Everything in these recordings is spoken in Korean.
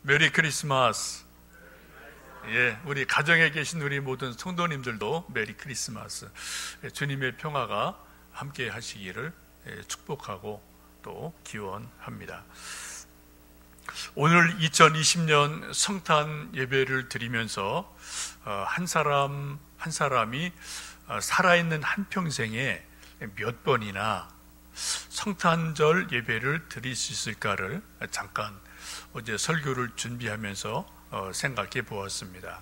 메리 크리스마스. 예, 우리 가정에 계신 우리 모든 성도님들도 메리 크리스마스. 주님의 평화가 함께 하시기를 축복하고 또 기원합니다. 오늘 2020년 성탄 예배를 드리면서 한 사람이 살아있는 한평생에 몇 번이나 성탄절 예배를 드릴 수 있을까를 잠깐 어제 설교를 준비하면서 생각해 보았습니다.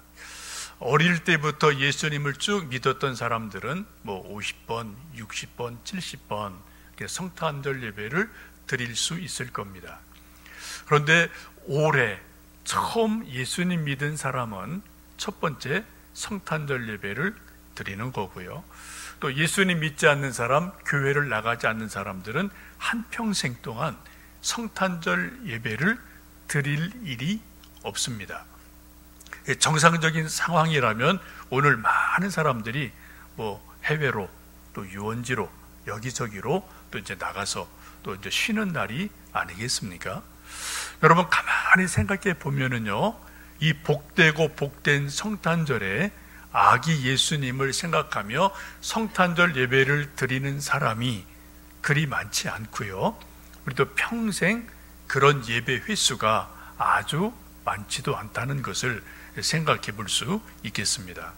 어릴 때부터 예수님을 쭉 믿었던 사람들은 50번, 60번, 70번 성탄절 예배를 드릴 수 있을 겁니다. 그런데 올해 처음 예수님 믿은 사람은 첫 번째 성탄절 예배를 드리는 거고요. 또 예수님 믿지 않는 사람, 교회를 나가지 않는 사람들은 한평생 동안 성탄절 예배를 드릴 일이 없습니다. 정상적인 상황이라면 오늘 많은 사람들이 해외로 또 유원지로 여기저기로 또 이제 나가서 또 이제 쉬는 날이 아니겠습니까? 여러분 가만히 생각해 보면은요, 이 복되고 복된 성탄절에 아기 예수님을 생각하며 성탄절 예배를 드리는 사람이 그리 많지 않고요. 우리도 평생 그런 예배 횟수가 아주 많지도 않다는 것을 생각해 볼 수 있겠습니다.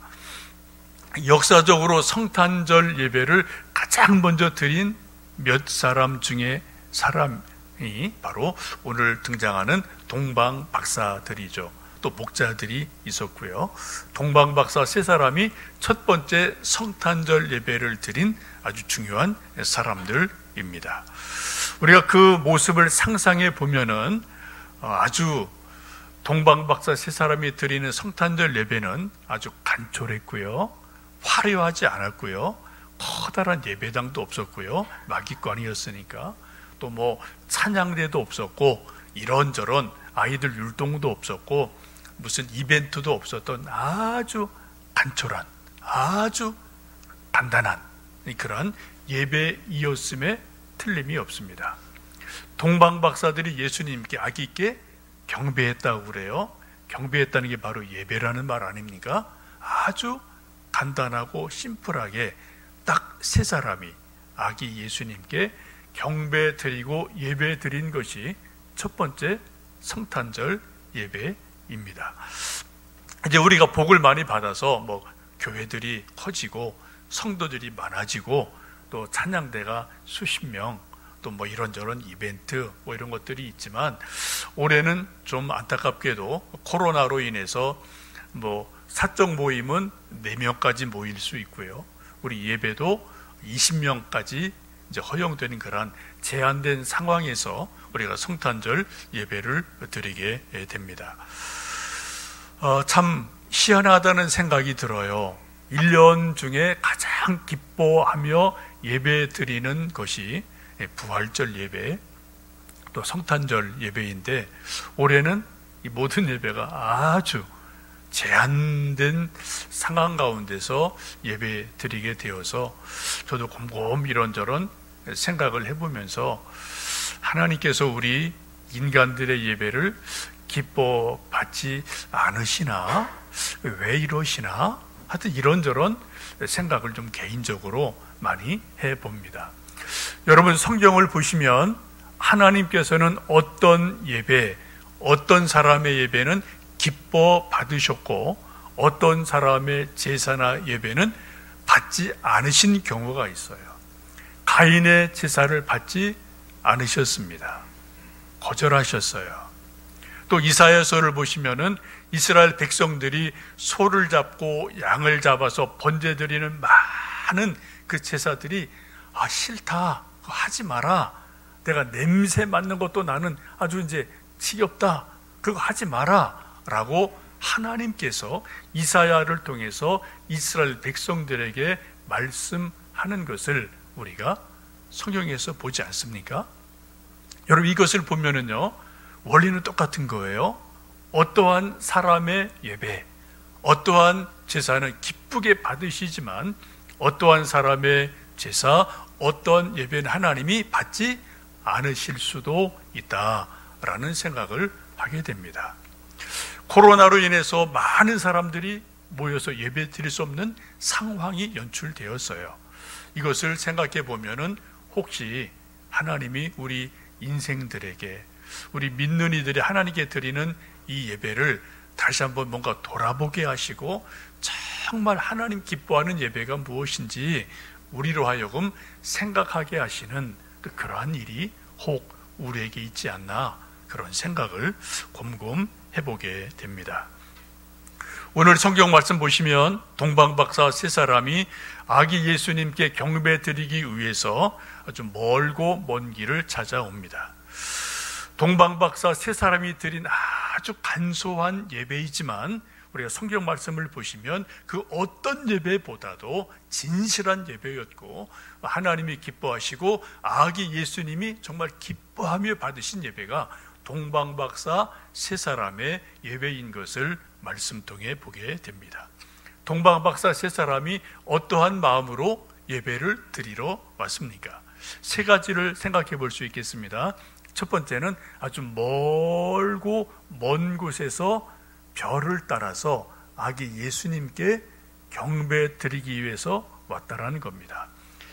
역사적으로 성탄절 예배를 가장 먼저 드린 몇 사람 중에 사람이 바로 오늘 등장하는 동방박사들이죠. 또 목자들이 있었고요. 동방박사 세 사람이 첫 번째 성탄절 예배를 드린 아주 중요한 사람들입니다. 우리가 그 모습을 상상해 보면은 아주 동방박사 세 사람이 드리는 성탄절 예배는 아주 간촐했고요, 화려하지 않았고요, 커다란 예배당도 없었고요, 마기관이었으니까 또 찬양대도 없었고 이런저런 아이들 율동도 없었고 무슨 이벤트도 없었던 아주 간촐한, 아주 단단한 그런 예배이었음에 틀림이 없습니다. 동방박사들이 예수님께 아기 있게 경배했다고 그래요. 경배했다는 게 바로 예배라는 말 아닙니까? 아주 간단하고 심플하게 딱 세 사람이 아기 예수님께 경배 드리고 예배 드린 것이 첫 번째 성탄절 예배입니다. 이제 우리가 복을 많이 받아서 교회들이 커지고 성도들이 많아지고 또 찬양대가 수십 명, 또 이런저런 이벤트 이런 것들이 있지만 올해는 좀 안타깝게도 코로나로 인해서 사적 모임은 4명까지 모일 수 있고요, 우리 예배도 20명까지 이제 허용되는 그런 제한된 상황에서 우리가 성탄절 예배를 드리게 됩니다. 참 희한하다는 생각이 들어요. 1년 중에 가장 기뻐하며 예배 드리는 것이 부활절 예배, 또 성탄절 예배인데 올해는 이 모든 예배가 아주 제한된 상황 가운데서 예배 드리게 되어서 저도 곰곰 이런저런 생각을 해보면서 하나님께서 우리 인간들의 예배를 기뻐받지 않으시나? 왜 이러시나? 하여튼 이런저런 생각을 좀 개인적으로 많이 해봅니다. 여러분 성경을 보시면 하나님께서는 어떤 예배, 어떤 사람의 예배는 기뻐 받으셨고 어떤 사람의 제사나 예배는 받지 않으신 경우가 있어요. 가인의 제사를 받지 않으셨습니다. 거절하셨어요. 또 이사야서를 보시면은 이스라엘 백성들이 소를 잡고 양을 잡아서 번제 드리는 많은 그 제사들이 싫다, 그거 하지 마라, 내가 냄새 맡는 것도 나는 아주 이제 지겹다, 그거 하지 마라 라고 하나님께서 이사야를 통해서 이스라엘 백성들에게 말씀하는 것을 우리가 성경에서 보지 않습니까? 여러분 이것을 보면은요, 원리는 똑같은 거예요. 어떠한 사람의 예배, 어떠한 제사는 기쁘게 받으시지만 어떠한 사람의 제사, 어떠한 예배는 하나님이 받지 않으실 수도 있다라는 생각을 하게 됩니다. 코로나로 인해서 많은 사람들이 모여서 예배 드릴 수 없는 상황이 연출되었어요. 이것을 생각해 보면은 혹시 하나님이 우리 인생들에게, 우리 믿는 이들이 하나님께 드리는 이 예배를 다시 한번 뭔가 돌아보게 하시고 정말 하나님 기뻐하는 예배가 무엇인지 우리로 하여금 생각하게 하시는 그러한 일이 혹 우리에게 있지 않나, 그런 생각을 곰곰 해보게 됩니다. 오늘 성경 말씀 보시면 동방박사 세 사람이 아기 예수님께 경배 드리기 위해서 아주 멀고 먼 길을 찾아옵니다. 동방박사 세 사람이 드린 아주 간소한 예배이지만 우리가 성경 말씀을 보시면 그 어떤 예배보다도 진실한 예배였고 하나님이 기뻐하시고 아기 예수님이 정말 기뻐하며 받으신 예배가 동방박사 세 사람의 예배인 것을 말씀 통해 보게 됩니다. 동방박사 세 사람이 어떠한 마음으로 예배를 드리러 왔습니까? 세 가지를 생각해 볼 수 있겠습니다. 첫 번째는 아주 멀고 먼 곳에서 별을 따라서 아기 예수님께 경배 드리기 위해서 왔다라는 겁니다.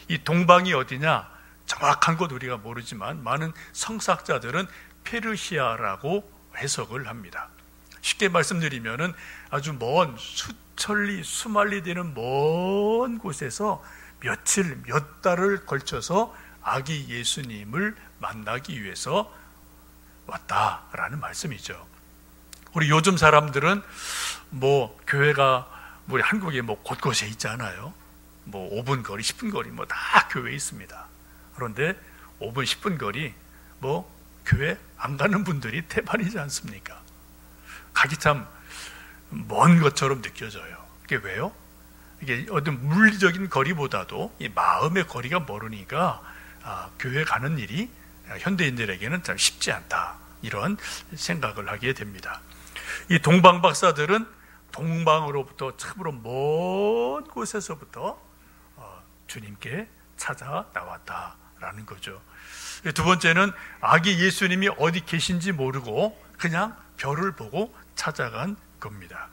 이 동방이 어디냐? 정확한 것 우리가 모르지만 많은 성사학자들은 페르시아라고 해석을 합니다. 쉽게 말씀드리면은 아주 먼 수천리 수만리 되는 먼 곳에서 며칠 몇 달을 걸쳐서 아기 예수님을 만나기 위해서 왔다라는 말씀이죠. 우리 요즘 사람들은 뭐 교회가 우리 한국에 뭐 곳곳에 있잖아요. 뭐 5분 거리, 10분 거리 뭐 다 교회에 있습니다. 그런데 5분, 10분 거리 뭐 교회 안 가는 분들이 대반이지 않습니까? 가기 참 먼 것처럼 느껴져요. 이게 왜요? 이게 어떤 물리적인 거리보다도 이 마음의 거리가 멀으니까 교회 가는 일이 현대인들에게는 참 쉽지 않다, 이런 생각을 하게 됩니다. 이 동방 박사들은 동방으로부터 참으로 먼 곳에서부터 주님께 찾아 나왔다라는 거죠. 두 번째는 아기 예수님이 어디 계신지 모르고 그냥 별을 보고 찾아간 겁니다.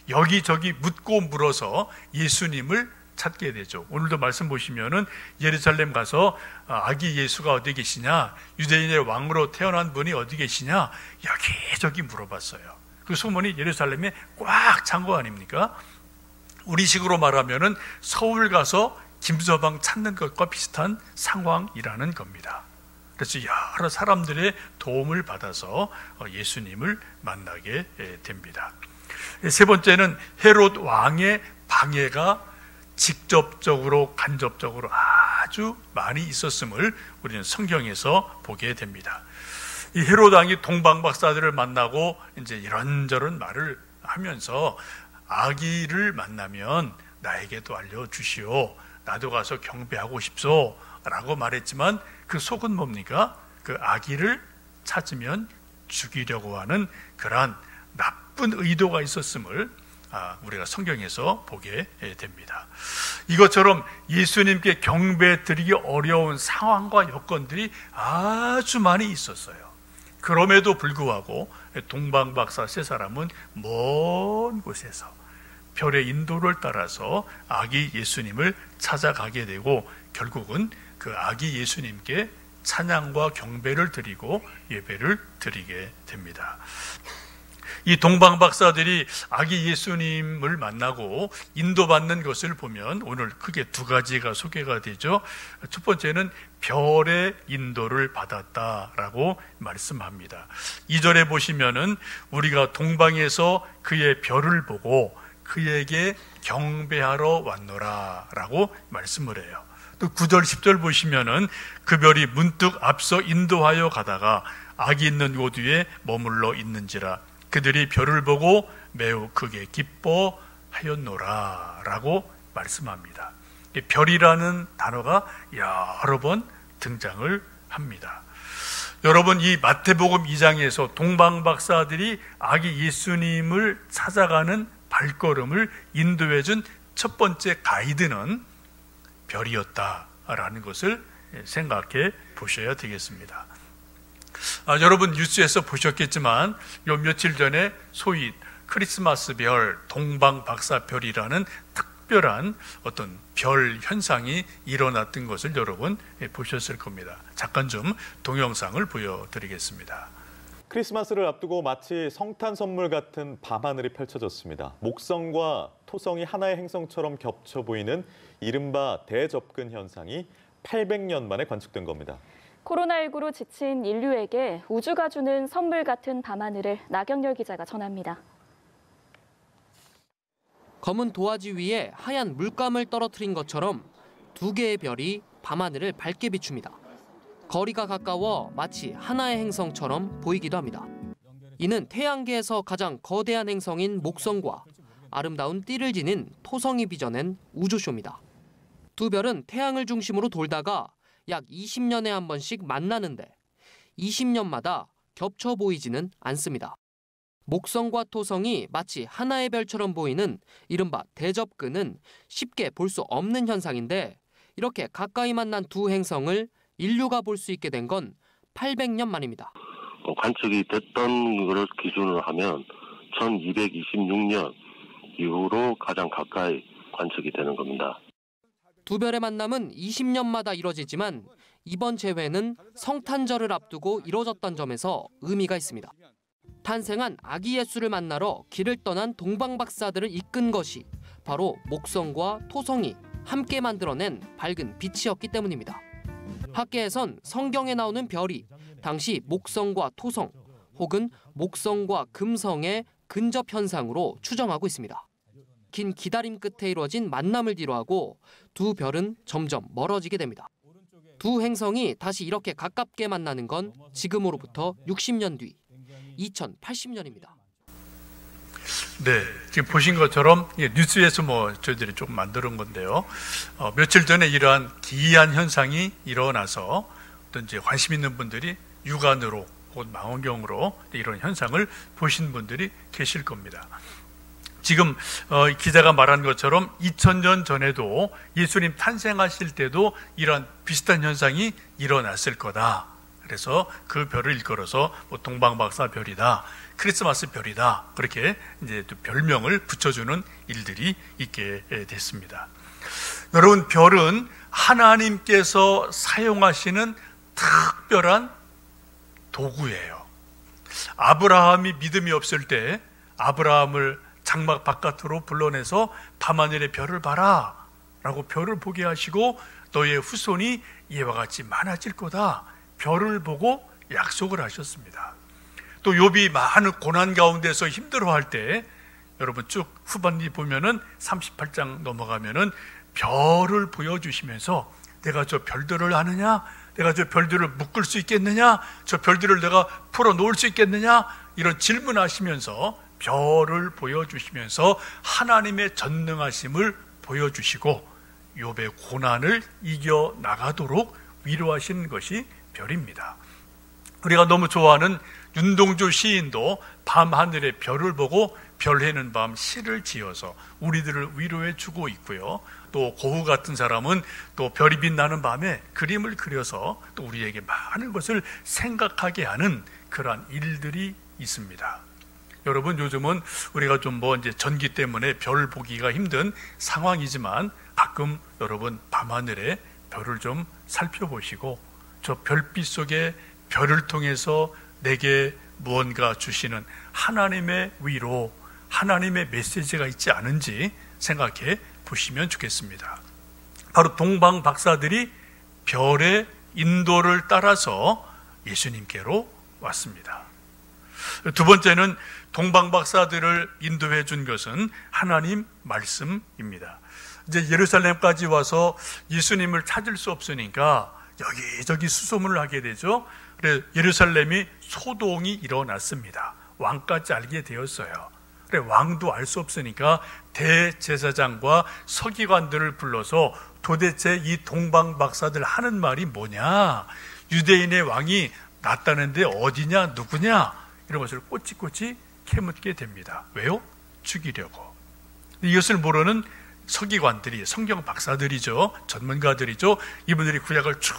여기저기 묻고 물어서 예수님을 찾게 되죠. 오늘도 말씀 보시면은 예루살렘 가서 아기 예수가 어디 계시냐, 유대인의 왕으로 태어난 분이 어디 계시냐, 여기저기 물어봤어요. 그 소문이 예루살렘에 꽉 찬 거 아닙니까? 우리식으로 말하면은 서울 가서 김서방 찾는 것과 비슷한 상황이라는 겁니다. 그래서 여러 사람들의 도움을 받아서 예수님을 만나게 됩니다. 세 번째는 헤롯 왕의 방해가 직접적으로 간접적으로 아주 많이 있었음을 우리는 성경에서 보게 됩니다. 이 헤롯 왕이 동방 박사들을 만나고 이제 이런저런 말을 하면서 아기를 만나면 나에게도 알려주시오, 나도 가서 경배하고 싶소 라고 말했지만 그 속은 뭡니까? 그 아기를 찾으면 죽이려고 하는 그러한 나쁜 의도가 있었음을 우리가 성경에서 보게 됩니다. 이것처럼 예수님께 경배 드리기 어려운 상황과 여건들이 아주 많이 있었어요. 그럼에도 불구하고 동방박사 세 사람은 먼 곳에서 별의 인도를 따라서 아기 예수님을 찾아가게 되고 결국은 그 아기 예수님께 찬양과 경배를 드리고 예배를 드리게 됩니다. 이 동방 박사들이 아기 예수님을 만나고 인도받는 것을 보면 오늘 크게 두 가지가 소개가 되죠. 첫 번째는 별의 인도를 받았다라고 말씀합니다. 2절에 보시면은 우리가 동방에서 그의 별을 보고 그에게 경배하러 왔노라 라고 말씀을 해요. 또 9절 10절 보시면은 그 별이 문득 앞서 인도하여 가다가 아기 있는 곳 위에 머물러 있는지라 그들이 별을 보고 매우 크게 기뻐하였노라 라고 말씀합니다. 별이라는 단어가 여러 번 등장을 합니다. 여러분, 이 마태복음 2장에서 동방박사들이 아기 예수님을 찾아가는 발걸음을 인도해준 첫 번째 가이드는 별이었다라는 것을 생각해 보셔야 되겠습니다. 여러분 뉴스에서 보셨겠지만 요 며칠 전에 소위 크리스마스 별, 동방박사별이라는 특별한 어떤 별 현상이 일어났던 것을 여러분 보셨을 겁니다. 잠깐 좀 동영상을 보여드리겠습니다. 크리스마스를 앞두고 마치 성탄 선물 같은 밤하늘이 펼쳐졌습니다. 목성과 토성이 하나의 행성처럼 겹쳐 보이는 이른바 대접근 현상이 800년 만에 관측된 겁니다. 코로나19로 지친 인류에게 우주가 주는 선물 같은 밤하늘을 나경렬 기자가 전합니다. 검은 도화지 위에 하얀 물감을 떨어뜨린 것처럼 두 개의 별이 밤하늘을 밝게 비춥니다. 거리가 가까워 마치 하나의 행성처럼 보이기도 합니다. 이는 태양계에서 가장 거대한 행성인 목성과 아름다운 띠를 지닌 토성이 빚어낸 우주쇼입니다. 두 별은 태양을 중심으로 돌다가 약 20년에 한 번씩 만나는데 20년마다 겹쳐 보이지는 않습니다. 목성과 토성이 마치 하나의 별처럼 보이는 이른바 대접근은 쉽게 볼 수 없는 현상인데 이렇게 가까이 만난 두 행성을 인류가 볼 수 있게 된 건 800년 만입니다. 관측이 됐던 것을 기준으로 하면 1226년 이후로 가장 가까이 관측이 되는 겁니다. 두 별의 만남은 20년마다 이뤄지지만 이번 재회는 성탄절을 앞두고 이뤄졌던 점에서 의미가 있습니다. 탄생한 아기 예수를 만나러 길을 떠난 동방박사들을 이끈 것이 바로 목성과 토성이 함께 만들어낸 밝은 빛이었기 때문입니다. 학계에선 성경에 나오는 별이 당시 목성과 토성 혹은 목성과 금성의 근접 현상으로 추정하고 있습니다. 긴 기다림 끝에 이루어진 만남을 뒤로하고 두 별은 점점 멀어지게 됩니다. 두 행성이 다시 이렇게 가깝게 만나는 건 지금으로부터 60년 뒤 2080년입니다. 네, 지금 보신 것처럼 뉴스에서 저희들이 좀 만드는 건데요. 며칠 전에 이러한 기이한 현상이 일어나서 어떤 이제 관심 있는 분들이 육안으로 혹은 망원경으로 이런 현상을 보신 분들이 계실 겁니다. 지금 기자가 말한 것처럼 2000년 전에도 예수님 탄생하실 때도 이런 비슷한 현상이 일어났을 거다. 그래서 그 별을 일컬어서 동방박사 별이다, 크리스마스 별이다, 그렇게 이제 또 별명을 붙여주는 일들이 있게 됐습니다. 여러분, 별은 하나님께서 사용하시는 특별한 도구예요. 아브라함이 믿음이 없을 때 아브라함을 장막 바깥으로 불러내서 밤하늘의 별을 봐라 라고 별을 보게 하시고 너의 후손이 이와 같이 많아질 거다, 별을 보고 약속을 하셨습니다. 또 욥이 많은 고난 가운데서 힘들어할 때 여러분 쭉 후반기 보면은 38장 넘어가면은 별을 보여주시면서 내가 저 별들을 아느냐, 내가 저 별들을 묶을 수 있겠느냐, 저 별들을 내가 풀어놓을 수 있겠느냐, 이런 질문하시면서 별을 보여주시면서 하나님의 전능하심을 보여주시고 욥의 고난을 이겨나가도록 위로하시는 것이 별입니다. 우리가 너무 좋아하는 윤동주 시인도 밤하늘의 별을 보고 별해는 밤 시를 지어서 우리들을 위로해 주고 있고요. 또 고흐 같은 사람은 또 별이 빛나는 밤에 그림을 그려서 또 우리에게 많은 것을 생각하게 하는 그러한 일들이 있습니다. 여러분, 요즘은 우리가 좀 이제 전기 때문에 별 보기가 힘든 상황이지만 가끔 여러분 밤하늘에 별을 좀 살펴보시고 저 별빛 속에 별을 통해서 내게 무언가 주시는 하나님의 위로, 하나님의 메시지가 있지 않은지 생각해 보시면 좋겠습니다. 바로 동방 박사들이 별의 인도를 따라서 예수님께로 왔습니다. 두 번째는 동방 박사들을 인도해 준 것은 하나님 말씀입니다. 이제 예루살렘까지 와서 예수님을 찾을 수 없으니까 여기저기 수소문을 하게 되죠. 그래서 예루살렘이 소동이 일어났습니다. 왕까지 알게 되었어요. 그래, 왕도 알 수 없으니까 대제사장과 서기관들을 불러서 도대체 이 동방 박사들 하는 말이 뭐냐, 유대인의 왕이 났다는데 어디냐, 누구냐, 이런 것을 꼬치꼬치 캐묻게 됩니다. 왜요? 죽이려고. 이것을 모르는 서기관들이, 성경 박사들이죠, 전문가들이죠. 이분들이 구약을 쭉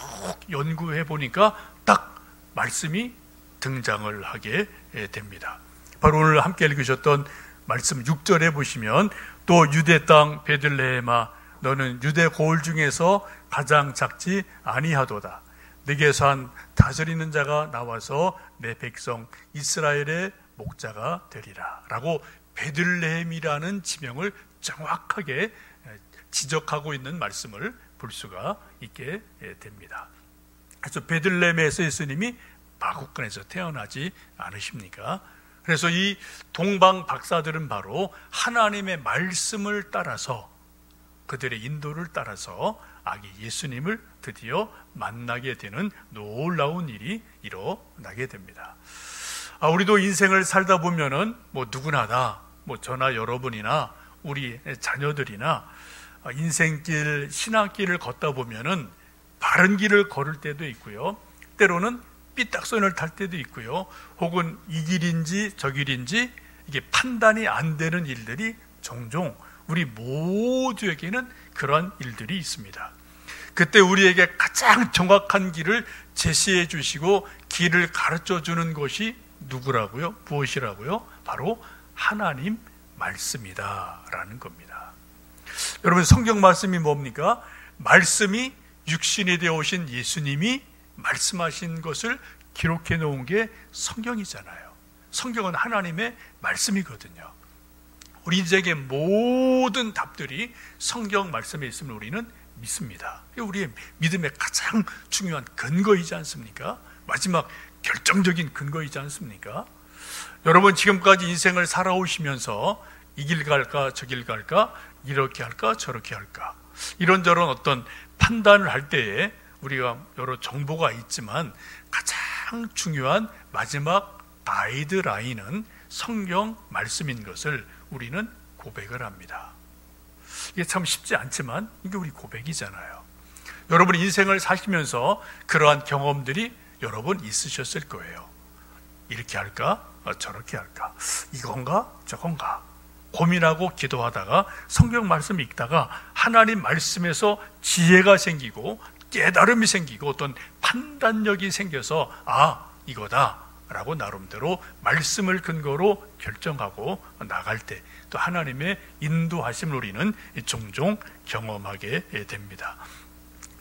연구해 보니까 딱 말씀이 등장을 하게 됩니다. 바로 오늘 함께 읽으셨던 말씀 6절에 보시면 또 유대 땅 베들레헴아 너는 유대 고을 중에서 가장 작지 아니하도다. 네게서 한 다스리는 자가 나와서 내 백성 이스라엘의 목자가 되리라 라고 베들레헴이라는 지명을 정확하게 지적하고 있는 말씀을 볼 수가 있게 됩니다. 그래서 베들레헴에서 예수님이 마구간에서 태어나지 않으십니까? 그래서 이 동방 박사들은 바로 하나님의 말씀을 따라서 그들의 인도를 따라서 아기 예수님을 드디어 만나게 되는 놀라운 일이 일어나게 됩니다. 우리도 인생을 살다 보면은 뭐 누구나 다, 뭐 저나 여러분이나 우리 자녀들이나 인생길, 신앙길을 걷다 보면은 바른 길을 걸을 때도 있고요. 때로는 삐딱선을 탈 때도 있고요. 혹은 이 길인지 저 길인지 이게 판단이 안 되는 일들이 종종 우리 모두에게는 그런 일들이 있습니다. 그때 우리에게 가장 정확한 길을 제시해 주시고 길을 가르쳐 주는 것이 누구라고요? 무엇이라고요? 바로 하나님 말씀이다라는 겁니다. 여러분, 성경 말씀이 뭡니까? 말씀이 육신이 되어 오신 예수님이 말씀하신 것을 기록해 놓은 게 성경이잖아요. 성경은 하나님의 말씀이거든요. 우리 인생의 모든 답들이 성경 말씀에 있음을 우리는 믿습니다. 우리의 믿음의 가장 중요한 근거이지 않습니까? 마지막 결정적인 근거이지 않습니까? 여러분, 지금까지 인생을 살아오시면서 이 길 갈까 저 길 갈까, 이렇게 할까 저렇게 할까, 이런저런 어떤 판단을 할 때에 우리가 여러 정보가 있지만 가장 중요한 마지막 가이드라인은 성경 말씀인 것을 우리는 고백을 합니다. 이게 참 쉽지 않지만 이게 우리 고백이잖아요. 여러분 인생을 사시면서 그러한 경험들이 여러 번 있으셨을 거예요. 이렇게 할까 저렇게 할까, 이건가 저건가 고민하고 기도하다가 성경 말씀 읽다가 하나님 말씀에서 지혜가 생기고 깨달음이 생기고 어떤 판단력이 생겨서 이거다 라고 나름대로 말씀을 근거로 결정하고 나갈 때 또 하나님의 인도하심을 우리는 종종 경험하게 됩니다.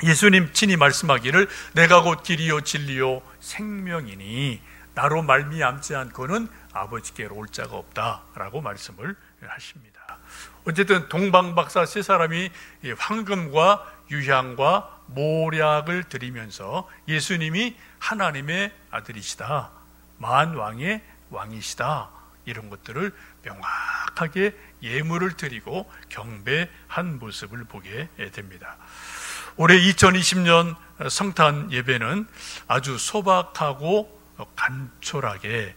예수님 친히 말씀하기를 내가 곧 길이요 진리요 생명이니 나로 말미암지 않고는 아버지께로 올 자가 없다라고 말씀을 하십니다. 어쨌든 동방박사 세 사람이 황금과 유향과 모략을 드리면서 예수님이 하나님의 아들이시다, 만왕의 왕이시다, 이런 것들을 명확하게 예물을 드리고 경배한 모습을 보게 됩니다. 올해 2020년 성탄 예배는 아주 소박하고 간촐하게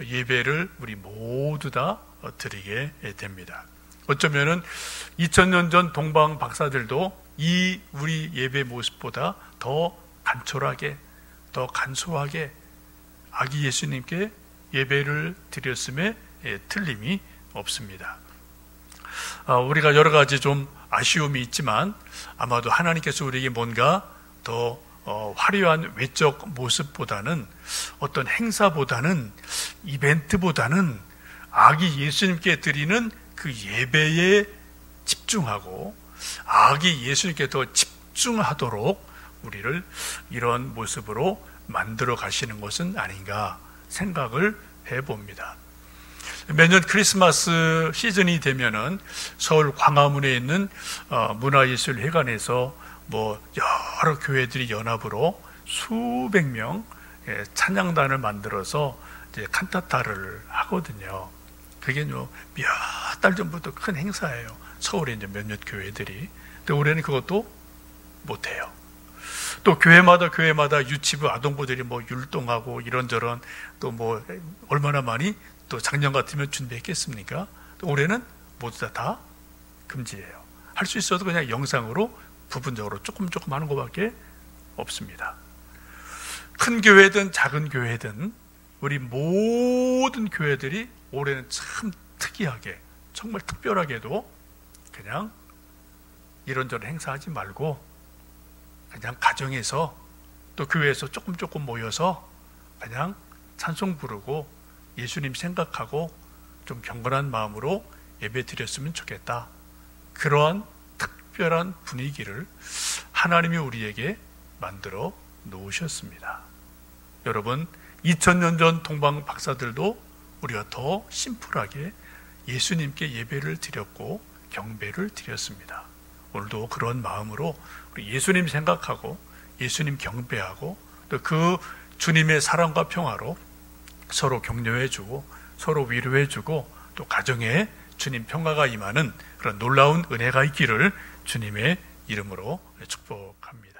예배를 우리 모두 다 드리게 됩니다. 어쩌면은 2000년 전 동방 박사들도 이 우리 예배 모습보다 더 간촐하게, 더 간소하게 아기 예수님께 예배를 드렸음에 틀림이 없습니다. 우리가 여러 가지 좀 아쉬움이 있지만 아마도 하나님께서 우리에게 뭔가 더 화려한 외적 모습보다는 어떤 행사보다는 이벤트보다는 아기 예수님께 드리는 그 예배에 집중하고 아기 예수님께 더 집중하도록 우리를 이런 모습으로 만들어 가시는 것은 아닌가 생각을 해봅니다. 매년 크리스마스 시즌이 되면은 서울 광화문에 있는 문화예술회관에서 뭐 여러 교회들이 연합으로 수백 명 찬양단을 만들어서 이제 칸타타를 하거든요. 그게 몇 달 전부터 큰 행사예요. 서울에 이제 몇몇 교회들이. 근데 올해는 그것도 못해요. 또 교회마다 유치부 아동부들이 뭐 율동하고 이런저런 또 뭐 얼마나 많이 또 작년 같으면 준비했겠습니까? 또 올해는 모두 다 금지예요. 할 수 있어도 그냥 영상으로 부분적으로 조금 하는 것밖에 없습니다. 큰 교회든 작은 교회든 우리 모든 교회들이 올해는 참 특이하게, 정말 특별하게도 그냥 이런저런 행사하지 말고 그냥 가정에서 또 교회에서 조금 모여서 그냥 찬송 부르고 예수님 생각하고 좀 경건한 마음으로 예배 드렸으면 좋겠다. 그러한 특별한 분위기를 하나님이 우리에게 만들어 놓으셨습니다. 여러분, 2000년 전 동방 박사들도 우리가 더 심플하게 예수님께 예배를 드렸고 경배를 드렸습니다. 오늘도 그런 마음으로 우리 예수님 생각하고 예수님 경배하고 또 그 주님의 사랑과 평화로 서로 격려해주고 서로 위로해주고 또 가정에 주님 평화가 임하는 그런 놀라운 은혜가 있기를 주님의 이름으로 축복합니다.